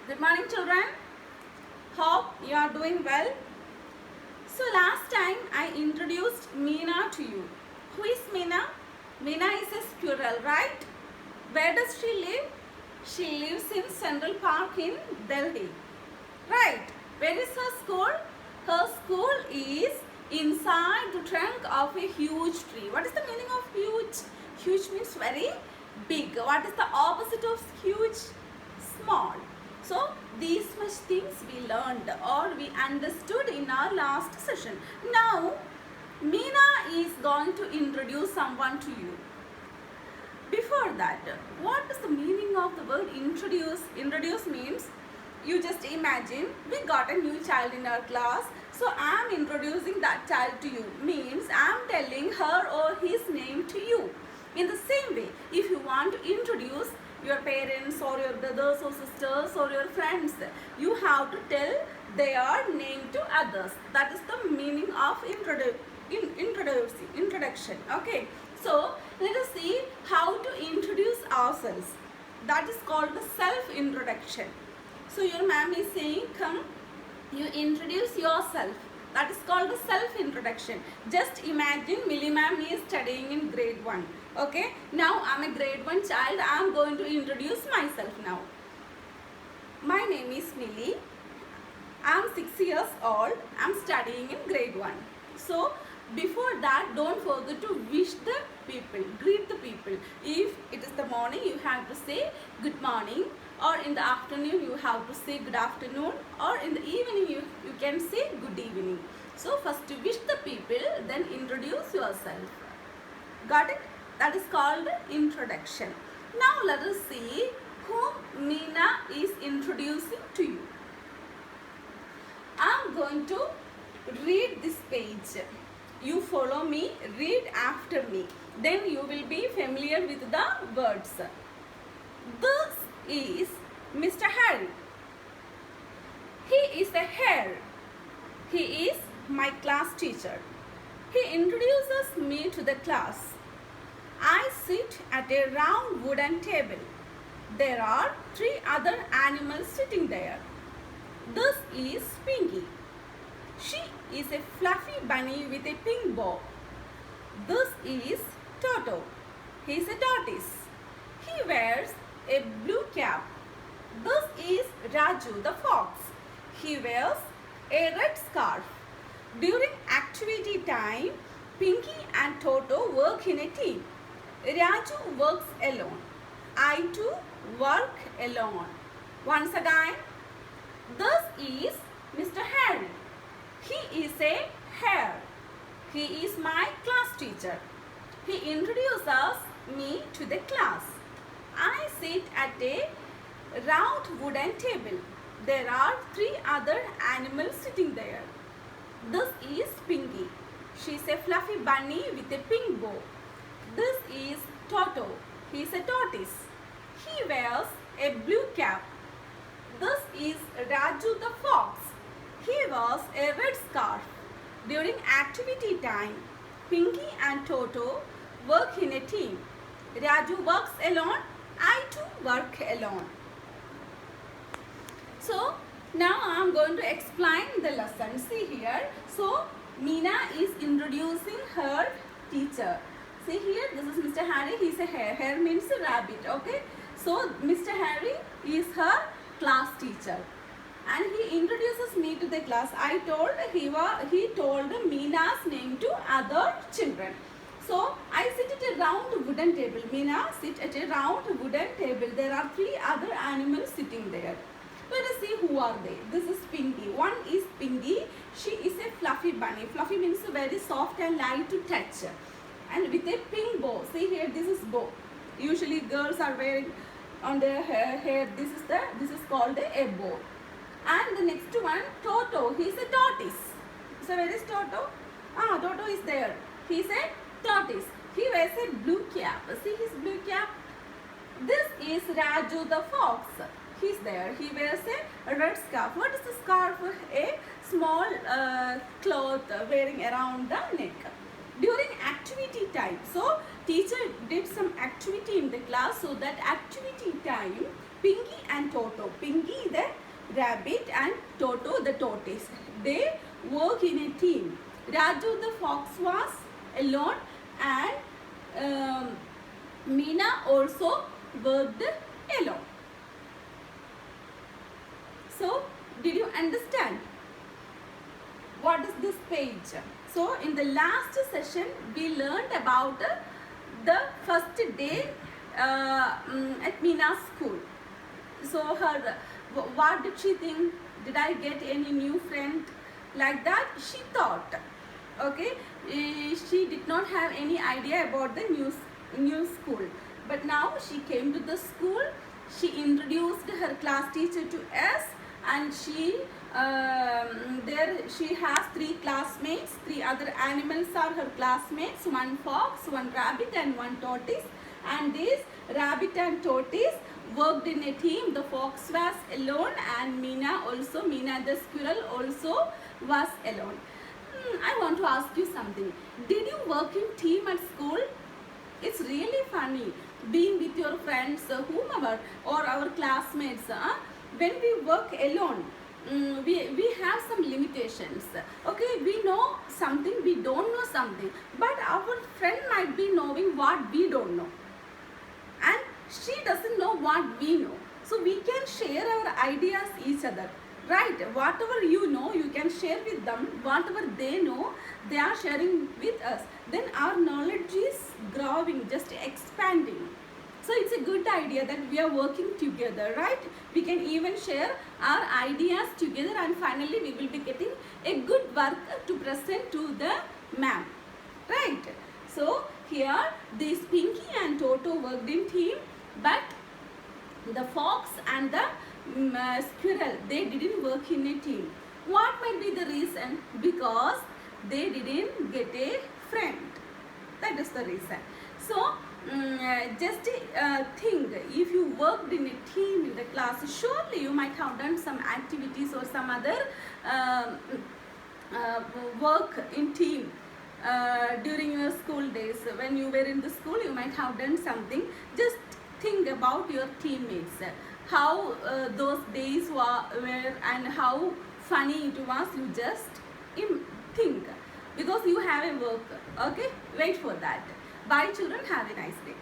Good morning, children. Hope you are doing well. So last time I introduced Meena to you. Who is Meena? Meena is a squirrel, right? Where does she live? She lives in Central Park in Delhi. Right. Where is her school? Her school is inside the trunk of a huge tree. What is the meaning of huge? Huge means very big. What is the opposite of huge? Small. So these much things we learned or we understood in our last session. Now Meena is going to introduce someone to you. Before that, what is the meaning of the word introduce? Introduce means you just imagine we got a new child in our class. So I am introducing that child to you. Means I am telling her or his name to you. In the same way, if you want to introduce your parents or your brothers or sisters or your friends, you have to tell their name to others. That is the meaning of introduction. Okay. So let us see how to introduce ourselves. That is called the self-introduction. So your ma'am is saying, come, you introduce yourself. That is called the self-introduction. Just imagine Millie ma'am is studying in grade 1. Okay. Now I am a grade 1 child. I am going to introduce myself now. My name is Millie. I am 6 years old. I am studying in grade 1. So before that, don't forget to wish the people, greet the people. If it is the morning, you have to say good morning, or in the afternoon you have to say good afternoon, or in the evening you can say good evening. So first to wish the people, then introduce yourself. Got it? That is called introduction. Now let us see whom Meena is introducing to you. I am going to read this page. You follow me, read after me. Then you will be familiar with the words. This is Mr. Harry. He is a hare. He is my class teacher. He introduces me to the class. I sit at a round wooden table. There are 3 other animals sitting there. This is Pinky. She is a fluffy bunny with a pink bow. This is Toto. He is a tortoise. He wears a blue cap. This is Raju the fox. He wears a red scarf. During activity time, Pinky and Toto work in a team. Raju works alone. I too work alone. Once again, this is Mr. Harry. He is a hare. He is my class teacher. He introduces me to the class. I sit at a round wooden table. There are 3 other animals sitting there. This is Pinky. She is a fluffy bunny with a pink bow. This is Toto. He is a tortoise. He wears a blue cap. This is Raju the fox. He wears a red scarf. During activity time, Pinky and Toto work in a team. Raju works alone. I too work alone. So now I am going to explain the lesson. See here. So Meena is introducing her teacher. See here, this is Mr. Harry. He is a hare. Hare means a rabbit. Okay. So Mr. Harry is her class teacher. And he introduces me to the class. He told Meena's name to other children. So I sit at a round wooden table. Meena sit at a round wooden table. There are 3 other animals sitting there. Let us see who are they. This is Pinky. One is Pinky. She is a fluffy bunny. Fluffy means very soft and light to touch. And with a pink bow. See here, this is bow. Usually girls are wearing on their hair. This is called a bow. And the next one, Toto. He is a tortoise. So where is Toto? Toto is there. He is a tortoise. He wears a blue cap. See his blue cap? This is Raju the fox. He is there. He wears a red scarf. What is the scarf? A small cloth wearing around the neck. During activity time. So teacher did some activity in the class. So that activity time, Pinky and Toto. Pinky the rabbit and Toto the tortoise. They work in a team. Raju the fox was alone and Meena also worked alone. So, did you understand what is this page? So, in the last session, we learned about the first day at Meena's school. So, what did she think? Did I get any new friend? Like that, she thought. Okay, she did not have any idea about the new school. But now she came to the school. She introduced her class teacher to us, and she has 3 classmates. 3 other animals are her classmates. 1 fox, 1 rabbit, and 1 tortoise. And this rabbit and tortoise worked in a team. The fox was alone, and Meena the squirrel also was alone. I want to ask you something. Did you work in team at school? It's really funny being with your friends, whomever, or our classmates. When we work alone, we have some limitations. Okay, we know something, we don't know something, but our friend might be knowing what we don't know, and she doesn't know what we know. So we can share our ideas each other. Right, whatever you know, you can share with them. Whatever they know, they are sharing with us. Then our knowledge is growing, just expanding. So it's a good idea that we are working together, right? We can even share our ideas together, and finally we will be getting a good work to present to the ma'am, right? So here, this Pinky and Toto worked in team, but the fox and the squirrel, they didn't work in a team. What might be the reason? Because they didn't get a friend. That is the reason. So just think, if you worked in a team in the class, surely you might have done some activities or some other work in team during your school days. When you were in the school, you might have done something. Just think about your teammates, how those days were, and how funny it was. You just think, because you have a work. Okay, wait for that. Bye children, have a nice day.